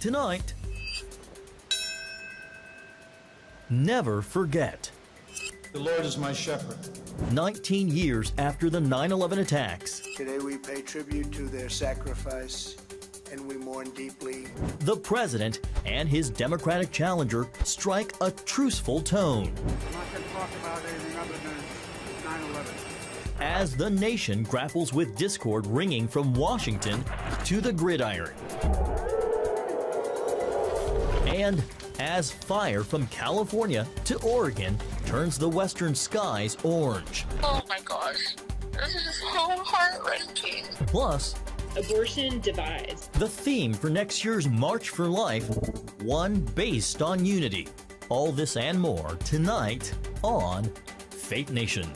Tonight, never forget. The Lord is my shepherd. 19 years after the 9/11 attacks. Today we pay tribute to their sacrifice and we mourn deeply. The president and his Democratic challenger strike a truceful tone. I'm not going to talk about anything other than 9/11. As the nation grapples with discord ringing from Washington to the gridiron. And as fire from California to Oregon turns the western skies orange. Oh my gosh, this is so heart-wrenching. Plus, abortion divides. The theme for next year's March for Life, one based on unity. All this and more tonight on Faith Nation.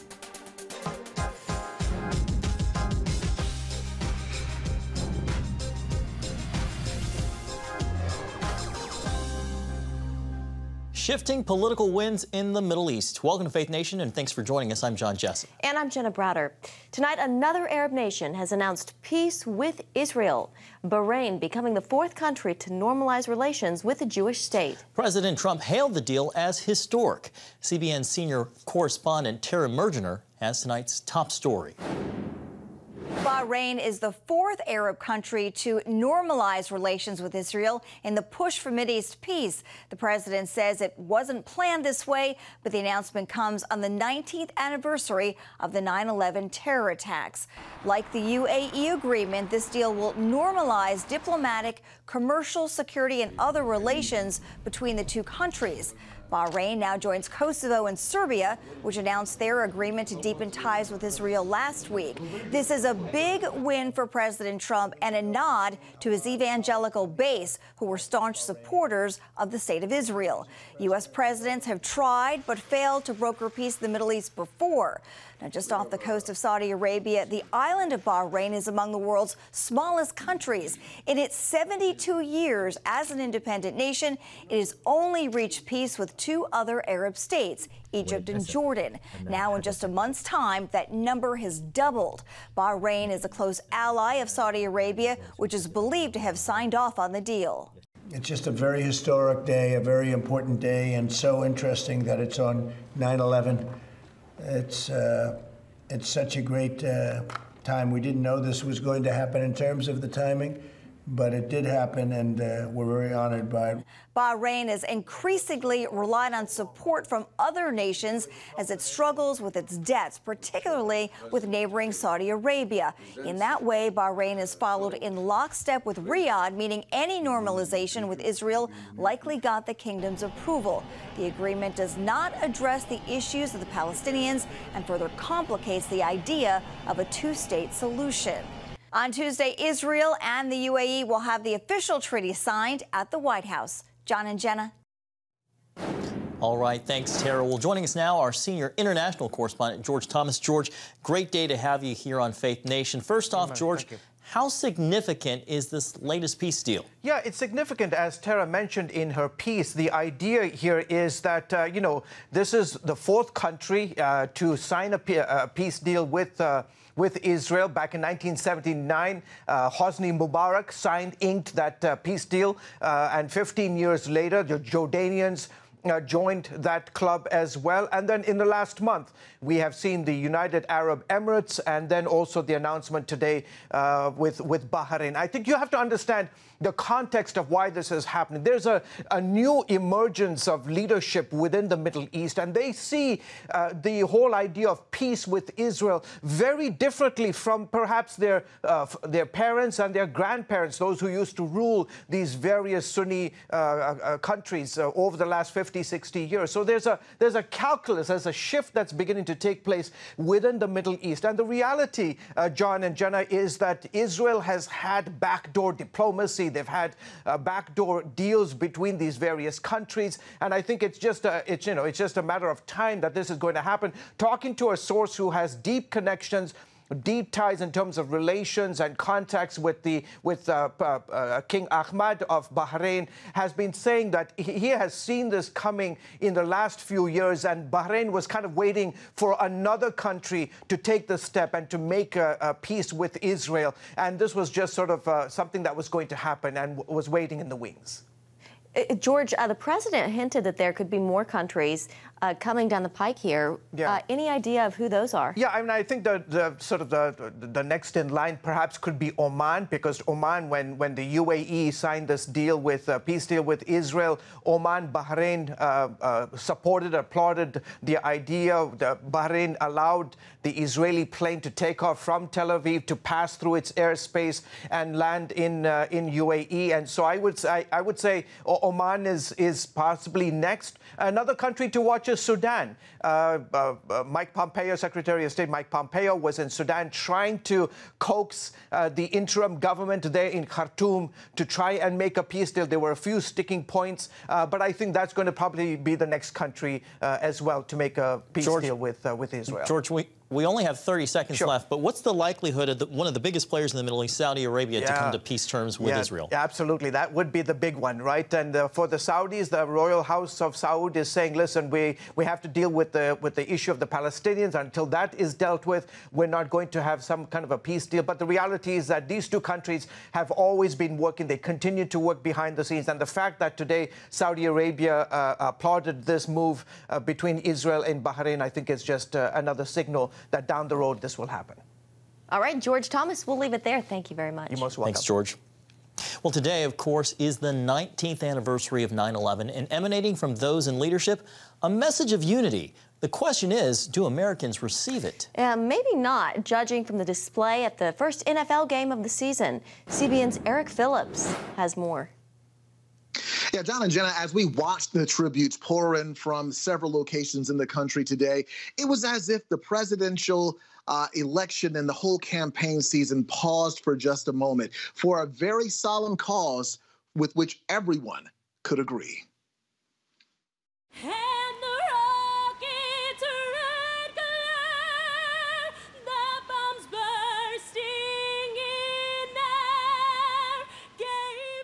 Shifting political winds in the Middle East. Welcome to Faith Nation, and thanks for joining us. I'm John Jessup. And I'm Jenna Browder. Tonight, another Arab nation has announced peace with Israel. Bahrain becoming the fourth country to normalize relations with the Jewish state. President Trump hailed the deal as historic. CBN senior correspondent Tara Mergener has tonight's top story. Bahrain is the fourth Arab country to normalize relations with Israel in the push for Mideast peace. The president says it wasn't planned this way, but the announcement comes on the 19th anniversary of the 9/11 terror attacks. Like the UAE agreement, this deal will normalize diplomatic, commercial, security, and other relations between the two countries. Bahrain now joins Kosovo and Serbia, which announced their agreement to deepen ties with Israel last week. This is a big win for President Trump and a nod to his evangelical base, who were staunch supporters of the state of Israel. U.S. presidents have tried but failed to broker peace in the Middle East before. Now, just off the coast of Saudi Arabia, the island of Bahrain is among the world's smallest countries. In its 72 years as an independent nation, it has only reached peace with two other Arab states, Egypt and Jordan. Now, in just a month's time, that number has doubled. Bahrain is a close ally of Saudi Arabia, which is believed to have signed off on the deal. It's just a very historic day, a very important day, and so interesting that it's on 9/11. It's such a great time. We didn't know this was going to happen in terms of the timing, but it did happen, and we're very honored by it. Bahrain has increasingly relied on support from other nations as it struggles with its debts, particularly with neighboring Saudi Arabia. In that way, Bahrain has followed in lockstep with Riyadh, meaning any normalization with Israel likely got the kingdom's approval. The agreement does not address the issues of the Palestinians and further complicates the idea of a two-state solution. On Tuesday, Israel and the UAE will have the official treaty signed at the White House. John and Jenna. All right, thanks, Tara. Well, joining us now, our senior international correspondent, George Thomas. George, great day to have you here on Faith Nation. First off, George, how significant is this latest peace deal? Yeah, it's significant, as Tara mentioned in her piece. The idea here is that, this is the fourth country to sign a peace deal with Israel. Back in 1979, Hosni Mubarak inked that peace deal, and 15 years later, the Jordanians joined that club as well. And then in the last month, we have seen the United Arab Emirates and then also the announcement today with Bahrain. I think you have to understand the context of why this is happening. There's a new emergence of leadership within the Middle East, and they see the whole idea of peace with Israel very differently from perhaps their parents and their grandparents, those who used to rule these various Sunni countries over the last 50, 60 years. So there's a calculus, there's a shift that's beginning to take place within the Middle East. And the reality, John and Jenna, is that Israel has had backdoor diplomacy. They've had backdoor deals between these various countries, and I think it's just a matter of time that this is going to happen. Talking to a source who has deep connections deep ties in terms of relations and contacts with King Ahmad of Bahrain, has been saying that he has seen this coming in the last few years, and Bahrain was kind of waiting for another country to take the step and to make a peace with Israel. And this was just sort of something that was going to happen and was waiting in the wings. George, the president hinted that there could be more countries coming down the pike here. Yeah. Any idea of who those are? Yeah, I mean, I think the next in line perhaps could be Oman, because Oman, when the UAE signed this deal with peace deal with Israel, Oman, Bahrain applauded the idea. Bahrain allowed the Israeli plane to take off from Tel Aviv to pass through its airspace and land in UAE. And so I would say Oman is possibly next. Another country to watch is Sudan. Mike Pompeo, Secretary of State Mike Pompeo, was in Sudan trying to coax the interim government there in Khartoum to try and make a peace deal. There were a few sticking points, but I think that's going to probably be the next country as well to make a peace deal with Israel. George, we only have 30 seconds left, but what's the likelihood of one of the biggest players in the Middle East, Saudi Arabia, to come to peace terms with Israel? Yeah, absolutely. That would be the big one, right? And for the Saudis, the Royal House of Saud is saying, listen, we have to deal with the issue of the Palestinians. Until that is dealt with, we're not going to have some kind of a peace deal. But the reality is that these two countries have always been working. They continue to work behind the scenes. And the fact that today Saudi Arabia applauded this move between Israel and Bahrain, I think is just another signal that down the road this will happen. All right, George Thomas, we'll leave it there. Thank you very much. You're most welcome. Thanks, George. Well, today, of course, is the 19th anniversary of 9/11, and emanating from those in leadership, a message of unity. The question is, do Americans receive it? Maybe not, judging from the display at the first NFL game of the season. CBN's Eric Phillips has more. Yeah, John and Jenna, as we watched the tributes pour in from several locations in the country today, it was as if the presidential election and the whole campaign season paused for just a moment for a very solemn cause with which everyone could agree.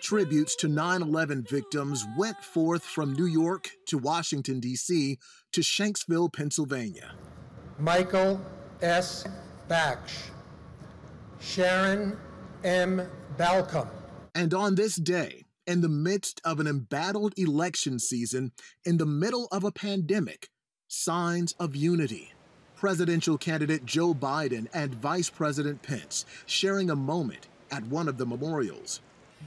Tributes to 9/11 victims went forth from New York to Washington, D.C. to Shanksville, Pennsylvania. Michael S. Baksh, Sharon M. Balcom. And on this day, in the midst of an embattled election season, in the middle of a pandemic, signs of unity. Presidential candidate Joe Biden and Vice President Pence sharing a moment at one of the memorials.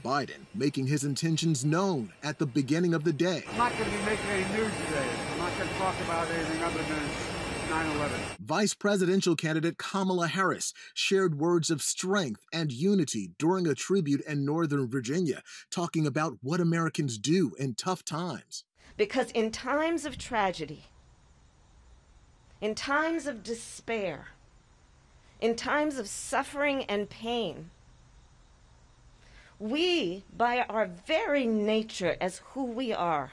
Biden making his intentions known at the beginning of the day. I'm not going to be making any news today. I'm not going to talk about anything other than 9/11. Vice presidential candidate Kamala Harris shared words of strength and unity during a tribute in Northern Virginia, talking about what Americans do in tough times. Because in times of tragedy, in times of despair, in times of suffering and pain, we, by our very nature as who we are,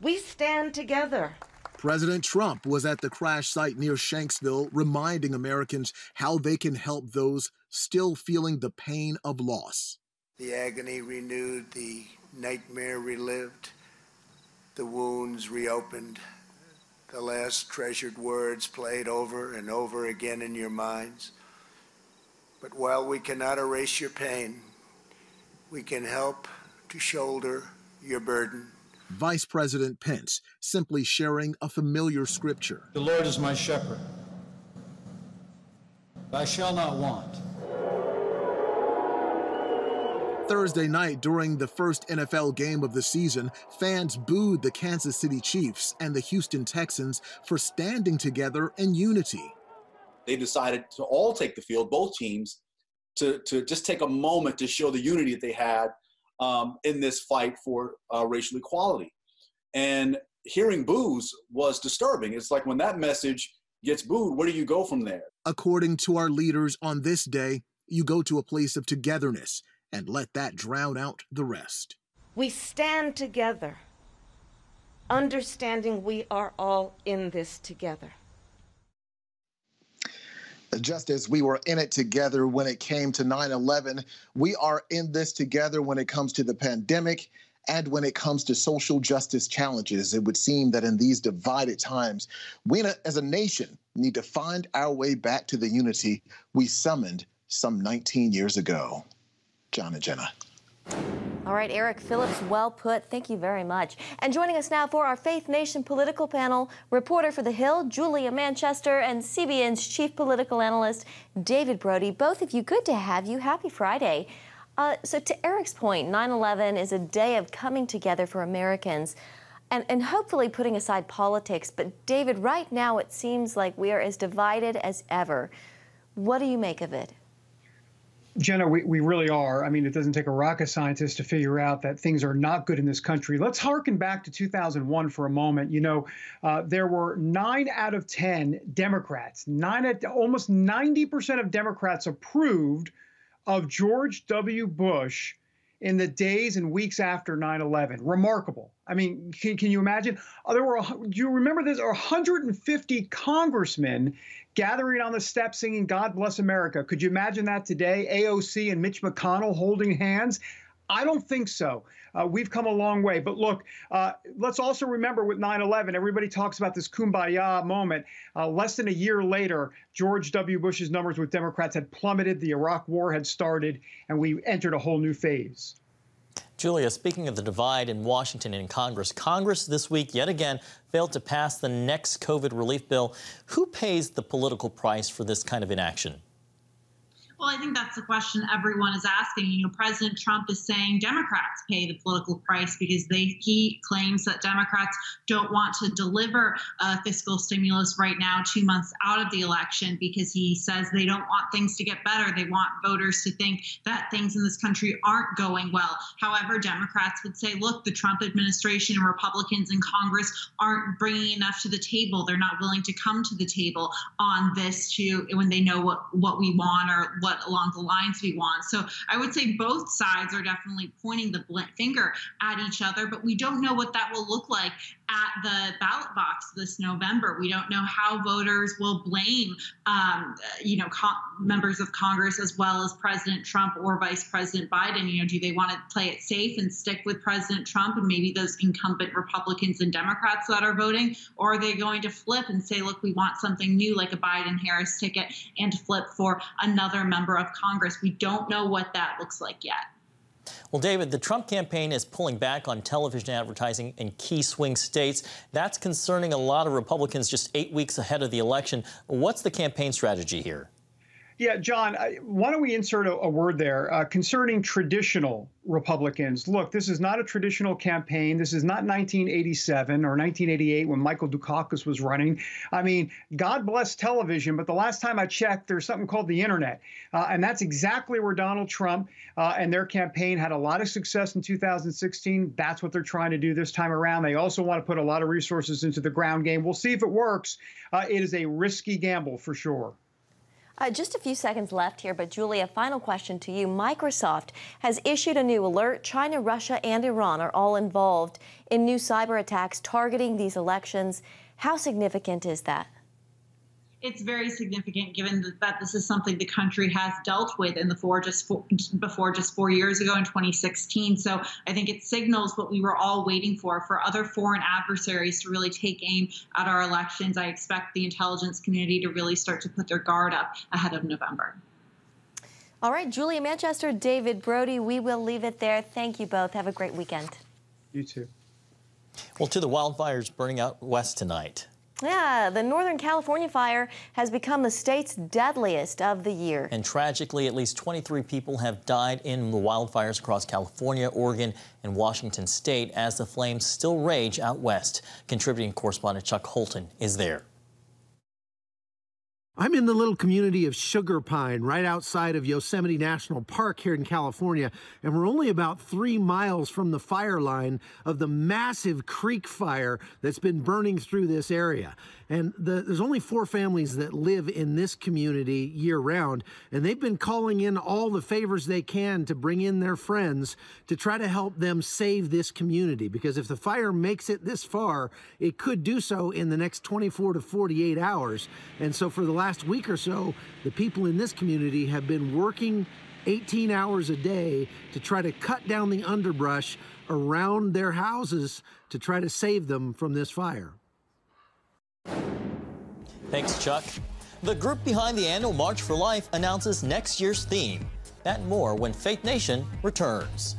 we stand together. President Trump was at the crash site near Shanksville, reminding Americans how they can help those still feeling the pain of loss. The agony renewed, the nightmare relived, the wounds reopened, the last treasured words played over and over again in your minds. But while we cannot erase your pain, we can help to shoulder your burden. Vice President Pence simply sharing a familiar scripture. The Lord is my shepherd. I shall not want. Thursday night, during the first NFL game of the season, fans booed the Kansas City Chiefs and the Houston Texans for standing together in unity. They decided to all take the field, both teams, to just take a moment to show the unity that they had in this fight for racial equality. And hearing boos was disturbing. It's like when that message gets booed, where do you go from there? According to our leaders on this day, you go to a place of togetherness and let that drown out the rest. We stand together, understanding we are all in this together. Just as we were in it together when it came to 9/11, we are in this together when it comes to the pandemic and when it comes to social justice challenges. It would seem that in these divided times, we as a nation need to find our way back to the unity we summoned some 19 years ago. John and Jenna. All right, Eric Phillips, well put. Thank you very much. And joining us now for our Faith Nation political panel, reporter for The Hill, Julia Manchester, and CBN's chief political analyst, David Brody. Both of you, good to have you. Happy Friday. So to Eric's point, 9/11 is a day of coming together for Americans and hopefully putting aside politics. But David, right now it seems like we are as divided as ever. What do you make of it? Jenna, we really are. I mean, it doesn't take a rocket scientist to figure out that things are not good in this country. Let's harken back to 2001 for a moment. You know, there were 9 out of 10 Democrats, almost 90% of Democrats approved of George W. Bush in the days and weeks after 9/11. Remarkable. I mean, can you imagine? Do you remember this? 150 congressmen gathering on the steps singing God Bless America. Could you imagine that today? AOC and Mitch McConnell holding hands? I don't think so. We've come a long way. But look, let's also remember with 9/11, everybody talks about this kumbaya moment. Less than a year later, George W. Bush's numbers with Democrats had plummeted, the Iraq War had started, and we entered a whole new phase. Julia, speaking of the divide in Washington and in Congress this week yet again failed to pass the next COVID relief bill. Who pays the political price for this kind of inaction? Well, I think that's the question everyone is asking. You know, President Trump is saying Democrats pay the political price because he claims that Democrats don't want to deliver fiscal stimulus right now, 2 months out of the election, because he says they don't want things to get better. They want voters to think that things in this country aren't going well. However, Democrats would say, look, the Trump administration and Republicans in Congress aren't bringing enough to the table. They're not willing to come to the table on this when they know what we want or what along the lines we want. So I would say both sides are definitely pointing the finger at each other, but we don't know what that will look like at the ballot box this November. We don't know how voters will blame, members of Congress as well as President Trump or Vice President Biden. You know, do they want to play it safe and stick with President Trump and maybe those incumbent Republicans and Democrats that are voting, or are they going to flip and say, look, we want something new like a Biden-Harris ticket and flip for another member of Congress? We don't know what that looks like yet. Well, David, the Trump campaign is pulling back on television advertising in key swing states. That's concerning a lot of Republicans just 8 weeks ahead of the election. What's the campaign strategy here? Yeah, John, why don't we insert a word there concerning traditional Republicans. Look, this is not a traditional campaign. This is not 1987 or 1988 when Michael Dukakis was running. I mean, God bless television, but the last time I checked, there's something called the internet. And that's exactly where Donald Trump and their campaign had a lot of success in 2016. That's what they're trying to do this time around. They also want to put a lot of resources into the ground game. We'll see if it works. It is a risky gamble for sure. Just a few seconds left here, but Julia, final question to you. Microsoft has issued a new alert. China, Russia, and Iran are all involved in new cyber attacks targeting these elections. How significant is that? It's very significant given that this is something the country has dealt with before just 4 years ago in 2016. So I think it signals what we were all waiting for other foreign adversaries to really take aim at our elections. I expect the intelligence community to really start to put their guard up ahead of November. All right, Julia Manchester, David Brody, we will leave it there. Thank you both. Have a great weekend. You too. Well, to the wildfires burning out west tonight. Yeah, the Northern California fire has become the state's deadliest of the year. And tragically, at least 23 people have died in the wildfires across California, Oregon, and Washington state as the flames still rage out west. Contributing correspondent Chuck Holton is there. I'm in the little community of Sugar Pine right outside of Yosemite National Park here in California, and we're only about 3 miles from the fire line of the massive creek fire that's been burning through this area. And there's only 4 families that live in this community year-round, and they've been calling in all the favors they can to bring in their friends to try to help them save this community, because if the fire makes it this far, it could do so in the next 24 to 48 hours. And so for the last last week or so, the people in this community have been working 18 hours a day to try to cut down the underbrush around their houses to try to save them from this fire. Thanks, Chuck. The group behind the annual March for Life announces next year's theme. That and more when Faith Nation returns.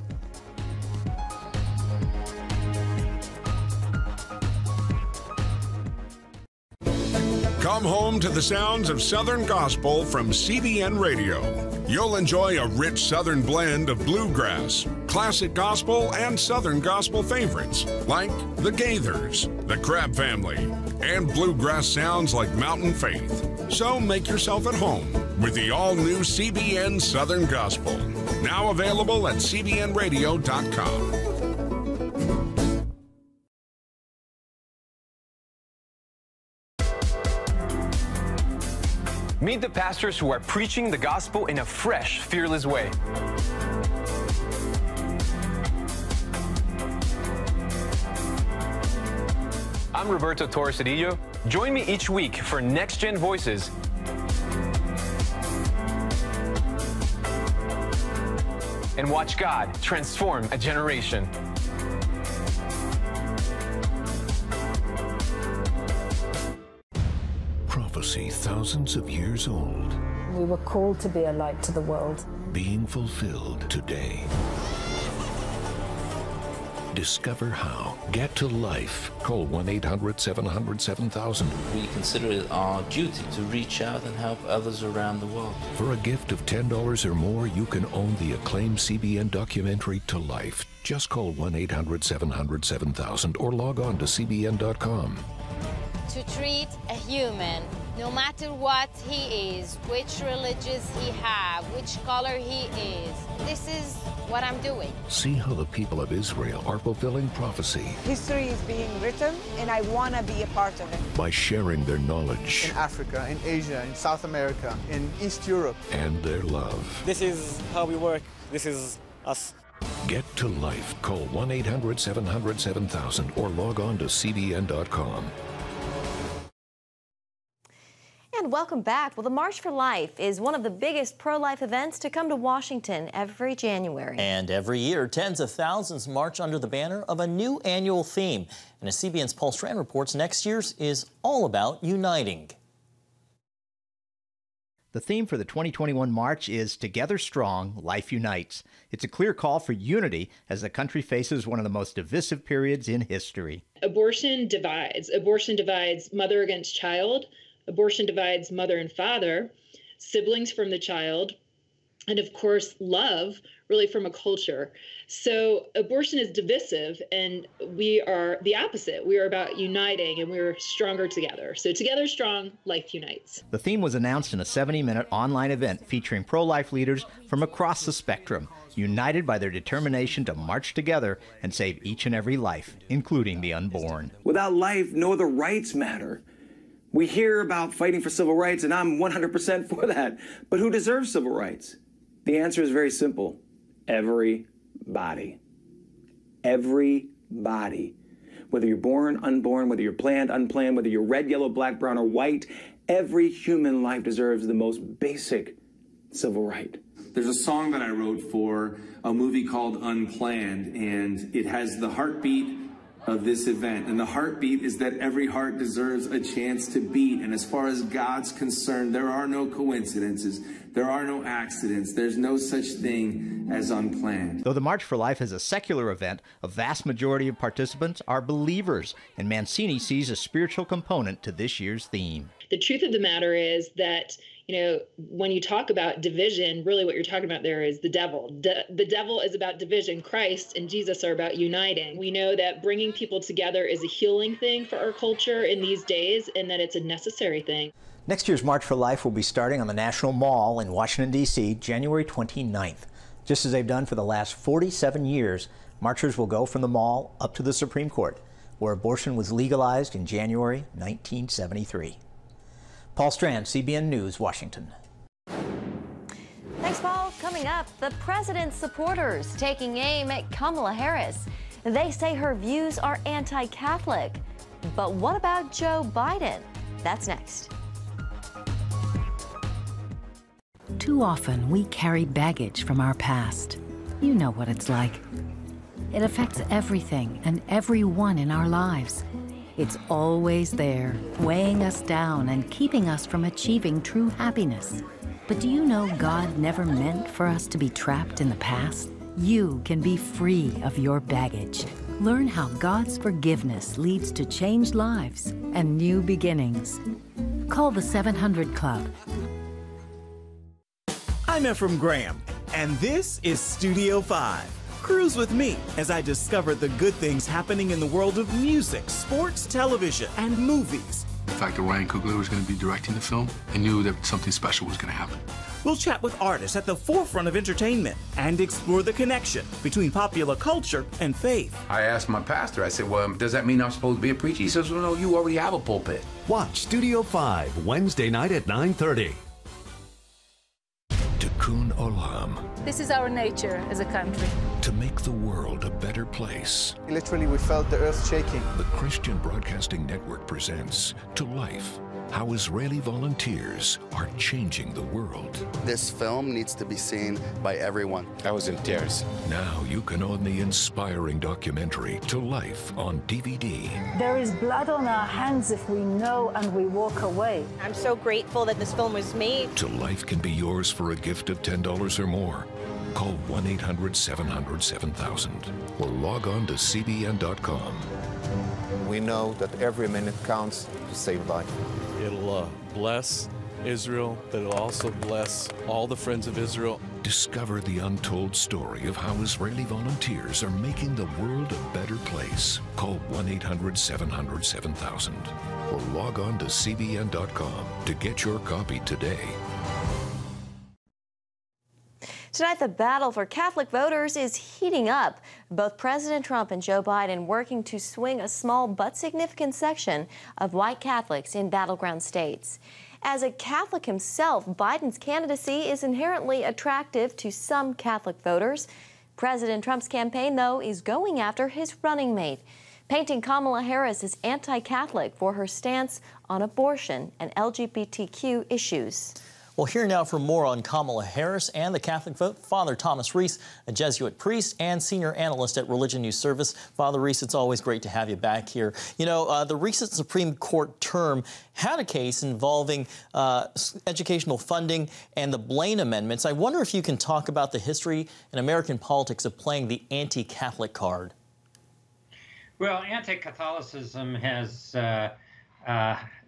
Come home to the sounds of Southern Gospel from CBN Radio. You'll enjoy a rich Southern blend of bluegrass, classic gospel, and Southern gospel favorites like the Gaithers, the Crab Family, and bluegrass sounds like Mountain Faith. So make yourself at home with the all-new CBN Southern Gospel. Now available at cbnradio.com. Meet the pastors who are preaching the gospel in a fresh, fearless way. I'm Roberto Torres-Cedillo. Join me each week for Next Gen Voices. And watch God transform a generation. Prophecy thousands of years old. We were called to be a light to the world. Being fulfilled today. Discover how. Get to life. Call 1-800-700-7000. We consider it our duty to reach out and help others around the world. For a gift of $10 or more, you can own the acclaimed CBN documentary To Life. Just call 1-800-700-7000 or log on to cbn.com. To treat a human, no matter what he is, which religious he have, which color he is. This is what I'm doing. See how the people of Israel are fulfilling prophecy. History is being written, and I want to be a part of it. By sharing their knowledge. In Africa, in Asia, in South America, in East Europe. And their love. This is how we work. This is us. Get to life. Call 1-800-700-7000 or log on to cbn.com. And welcome back. Well, the March for Life is one of the biggest pro-life events to come to Washington every January. And every year, tens of thousands march under the banner of a new annual theme. And as CBN's Paul Strand reports, next year's is all about uniting. The theme for the 2021 March is Together Strong, Life Unites. It's a clear call for unity as the country faces one of the most divisive periods in history. Abortion divides. Abortion divides mother against child. Abortion divides mother and father, siblings from the child, and of course, love really from a culture. So abortion is divisive, and we are the opposite. We are about uniting, and we're stronger together. So together strong, life unites. The theme was announced in a 70-minute online event featuring pro-life leaders from across the spectrum, united by their determination to march together and save each and every life, including the unborn. Without life, no other rights matter. We hear about fighting for civil rights, and I'm 100% for that. But who deserves civil rights? The answer is very simple. Everybody. Everybody. Whether you're born, unborn, whether you're planned, unplanned, whether you're red, yellow, black, brown, or white, every human life deserves the most basic civil right. There's a song that I wrote for a movie called Unplanned, and it has the heartbeat of this event. And the heartbeat is that every heart deserves a chance to beat. And as far as God's concerned, there are no coincidences. There are no accidents. There's no such thing as unplanned. Though the March for Life is a secular event, a vast majority of participants are believers, and Mancini sees a spiritual component to this year's theme. The truth of the matter is that, you know, when you talk about division, really what you're talking about there is the devil. The devil is about division. Christ and Jesus are about uniting. We know that bringing people together is a healing thing for our culture in these days, and that it's a necessary thing. Next year's March for Life will be starting on the National Mall in Washington, D.C., January 29th. Just as they've done for the last 47 years, marchers will go from the mall up to the Supreme Court, where abortion was legalized in January 1973. Paul Strand, CBN News, Washington. Thanks, Paul. Coming up, the president's supporters taking aim at Kamala Harris. They say her views are anti-Catholic. But what about Joe Biden? That's next. Too often, we carry baggage from our past. You know what it's like. It affects everything and everyone in our lives. It's always there, weighing us down and keeping us from achieving true happiness. But do you know God never meant for us to be trapped in the past? You can be free of your baggage. Learn how God's forgiveness leads to changed lives and new beginnings. Call the 700 Club. I'm Ephraim Graham, and this is Studio 5. Cruise with me as I discover the good things happening in the world of music, sports, television, and movies. The fact that Ryan Coogler was going to be directing the film, I knew that something special was going to happen. We'll chat with artists at the forefront of entertainment and explore the connection between popular culture and faith. I asked my pastor, I said, well, does that mean I'm supposed to be a preacher? He says, well, no, you already have a pulpit. Watch Studio 5, Wednesday night at 9:30. Tikkun Olam. This is our nature as a country. To make the world a better place. Literally, we felt the earth shaking. The Christian Broadcasting Network presents To Life, how Israeli volunteers are changing the world. This film needs to be seen by everyone. I was in tears. Now you can own the inspiring documentary To Life on DVD. There is blood on our hands if we know and we walk away. I'm so grateful that this film was made. To Life can be yours for a gift of $10 or more. Call 1-800-700-7000 or log on to CBN.com. We know that every minute counts to save life. It'll bless Israel, but it'll also bless all the friends of Israel. Discover the untold story of how Israeli volunteers are making the world a better place. Call 1-800-700-7000 or log on to CBN.com to get your copy today. Tonight, the battle for Catholic voters is heating up. Both President Trump and Joe Biden working to swing a small but significant section of white Catholics in battleground states. As a Catholic himself, Biden's candidacy is inherently attractive to some Catholic voters. President Trump's campaign, though, is going after his running mate, painting Kamala Harris as anti-Catholic for her stance on abortion and LGBTQ issues. Well, here now for more on Kamala Harris and the Catholic vote, Father Thomas Reese, a Jesuit priest and senior analyst at Religion News Service. Father Reese, it's always great to have you back here. You know, the recent Supreme Court term had a case involving educational funding and the Blaine amendments. I wonder if you can talk about the history in American politics of playing the anti-Catholic card. Well, anti-Catholicism has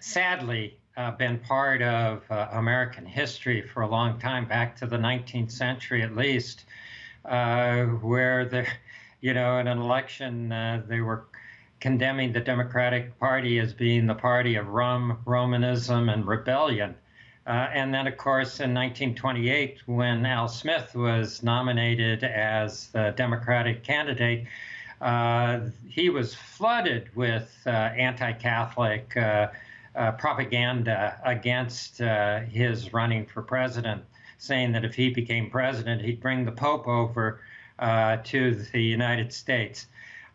sadly been part of American history for a long time, back to the 19th century at least, where in an election they were condemning the Democratic Party as being the party of Romanism and rebellion. And then, of course, in 1928, when Al Smith was nominated as the Democratic candidate, he was flooded with anti-Catholic propaganda against his running for president, saying that if he became president, he'd bring the Pope over to the United States.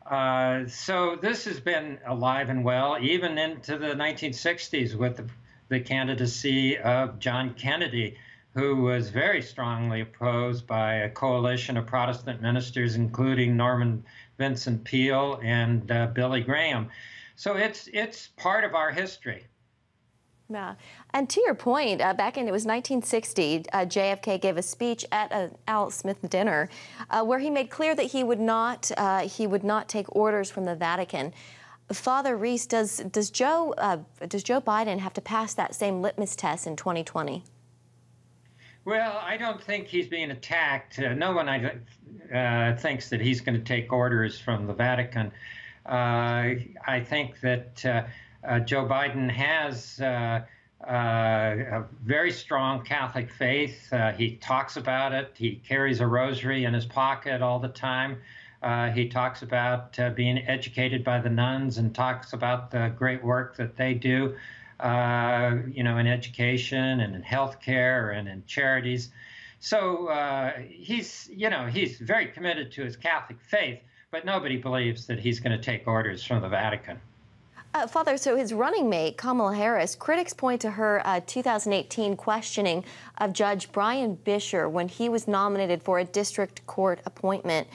So this has been alive and well, even into the 1960s with the candidacy of John Kennedy, who was very strongly opposed by a coalition of Protestant ministers, including Norman Vincent Peale and Billy Graham. So it's part of our history. Yeah. And to your point, back in, it was 1960, JFK gave a speech at an Al Smith dinner where he made clear that he would not take orders from the Vatican. Father Reese, does Joe Biden have to pass that same litmus test in 2020? Well, I don't think he's being attacked. No one thinks that he's going to take orders from the Vatican. I think that Joe Biden has a very strong Catholic faith. He talks about it. He carries a rosary in his pocket all the time. He talks about being educated by the nuns and talks about the great work that they do, in education and in healthcare and in charities. So he's very committed to his Catholic faith, but nobody believes that he's going to take orders from the Vatican. Father, so his running mate, Kamala Harris, critics point to her 2018 questioning of Judge Brian Bisher when he was nominated for a district court appointment.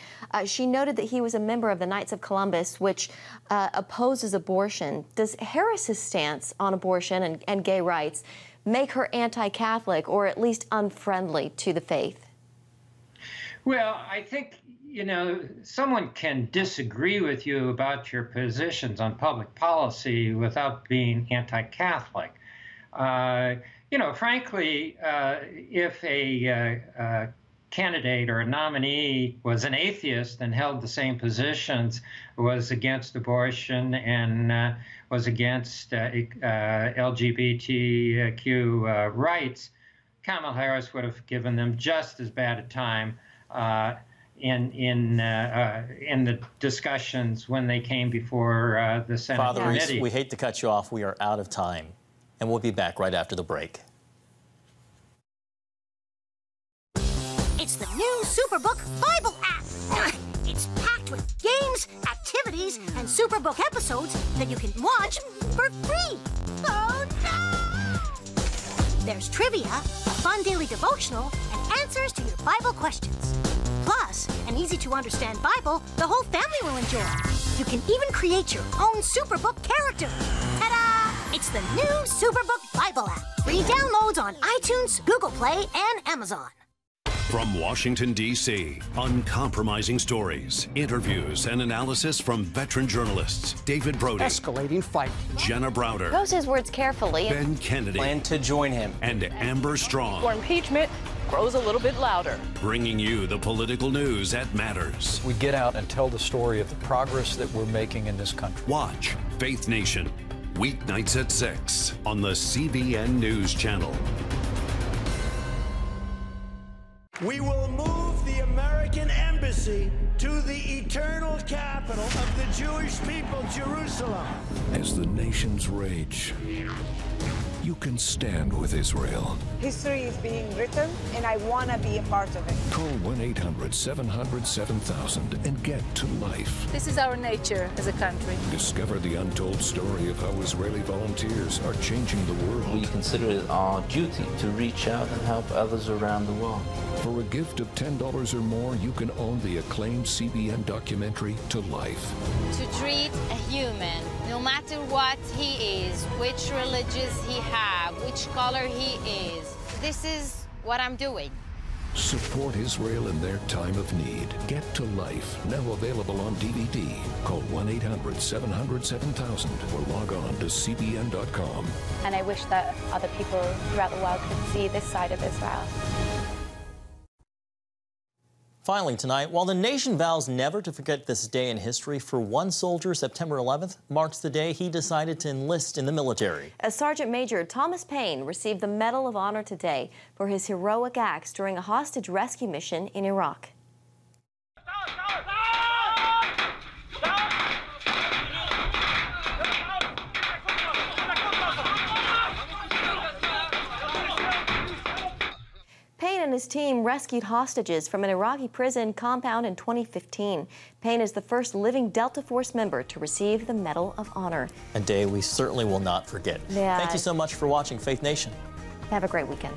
She noted that he was a member of the Knights of Columbus, which opposes abortion. Does Harris's stance on abortion and gay rights make her anti-Catholic or at least unfriendly to the faith? Well, I think, you know, someone can disagree with you about your positions on public policy without being anti-Catholic. You know, frankly, if a candidate or a nominee was an atheist and held the same positions, was against abortion and was against LGBTQ rights, Kamala Harris would have given them just as bad a time in the discussions when they came before the Senate Father committee. Reese, we hate to cut you off. We are out of time, and we'll be back right after the break. It's the new Superbook Bible app. It's packed with games, activities, and Superbook episodes that you can watch for free. Oh, no! There's trivia, a fun daily devotional, and answers to your Bible questions. Plus, an easy-to-understand Bible the whole family will enjoy. You can even create your own Superbook character. Ta-da! It's the new Superbook Bible app. Free downloads on iTunes, Google Play, and Amazon. From Washington, D.C., uncompromising stories, interviews, and analysis from veteran journalists David Brody. Escalating fight. Jenna Browder. Chose his words carefully. Ben Kennedy. Plan to join him. And Amber Strong. Or impeachment grows a little bit louder. Bringing you the political news that matters. We get out and tell the story of the progress that we're making in this country. Watch Faith Nation, weeknights at 6 on the CBN News Channel. We will move the American embassy to the eternal capital of the Jewish people, Jerusalem. As the nations rage, you can stand with Israel. History is being written, and I want to be a part of it. Call 1-800-700-7000 and get to life. This is our nature as a country. Discover the untold story of how Israeli volunteers are changing the world. We consider it our duty to reach out and help others around the world. For a gift of $10 or more, you can own the acclaimed CBN documentary To Life. To treat a human, no matter what he is, which religious he have, which color he is, this is what I'm doing. Support Israel in their time of need. Get to Life, now available on DVD. Call 1-800-700-7000 or log on to cbn.com. And I wish that other people throughout the world could see this side of Israel. Finally tonight, while the nation vows never to forget this day in history, for one soldier, September 11th marks the day he decided to enlist in the military. As Sergeant Major Thomas Paine received the Medal of Honor today for his heroic acts during a hostage rescue mission in Iraq. Paine and his team rescued hostages from an Iraqi prison compound in 2015. Paine is the first living Delta Force member to receive the Medal of Honor. A day we certainly will not forget. Yeah. Thank you so much for watching Faith Nation. Have a great weekend.